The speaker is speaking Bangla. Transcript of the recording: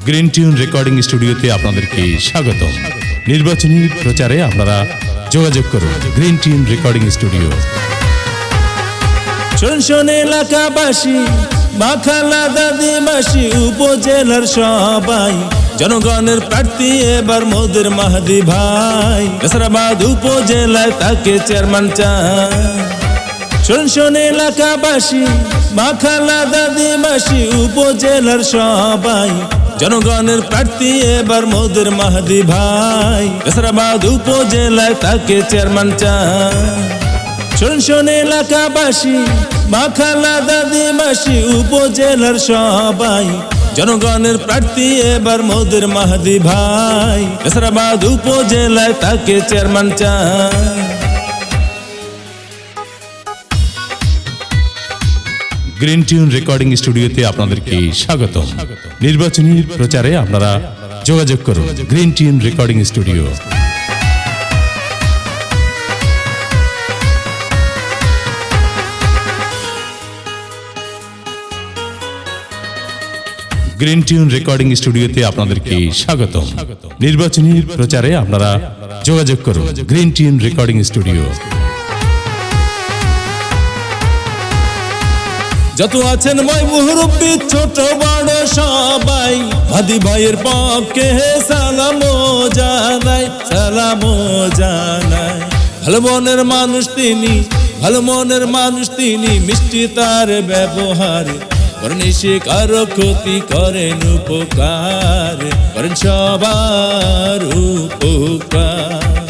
গ্রিন টিউন রেকর্ডিং স্টুডিওতে আপনাদেরকে স্বাগতম। নির্বাচনী প্রচারে আপনারা যোগাযোগ করুন গ্রিন টিউন রেকর্ডিং স্টুডিও। শোন এলাকাবাসী, মাখালা দাদিমাসি, উপজেলার সবাই, জনগণের প্রার্থী এবার মোদের মাহাদি ভাই। নাসিরাবাদ উপজেলায় তাকে চেয়ারম্যান চায়। শোন এলাকাবাসী, মাখালা দাদিমাসি, উপজেলার সবাই, জনগণের প্রার্থী এবার মোদের মাহাদি ভাই। নাসিরাবাদ উপজেলায় তাকে চেয়ারম্যান চায়। শোন এলাকাবাসী, মাখালা দাদিমাসি, উপজেলার সবাই, জনগণের প্রার্থী এবার মোদের মাহাদি ভাই। নাসিরাবাদ উপজেলায় তাকে চেয়ারম্যান চায়। গ্রিন টিউন রেকর্ডিং স্টুডিওতে আপনাদেরকে স্বাগতম। নির্বাচনী প্রচারে আপনারা যোগাযোগ করুন green tune recording studio. Green tune recording স্টুডিওতে আপনাদেরকে স্বাগতম। নির্বাচনী প্রচারে আপনারা যোগাযোগ করুন গ্রিন টিউন রেকর্ডিং স্টুডিও। যত আছেন ভাই মুরব্বী, ছোট বড় সবাই, হাদি ভাইয়ের পক্ষে সালাম জানাই, সালাম জানাই। ভালো মনের মানুষ তিনি, ভালো মনের মানুষ তিনি, মিষ্টি তার ব্যবহার, করেন সে কারো ক্ষতি, করেন উপকার, করেন সবার উপকার।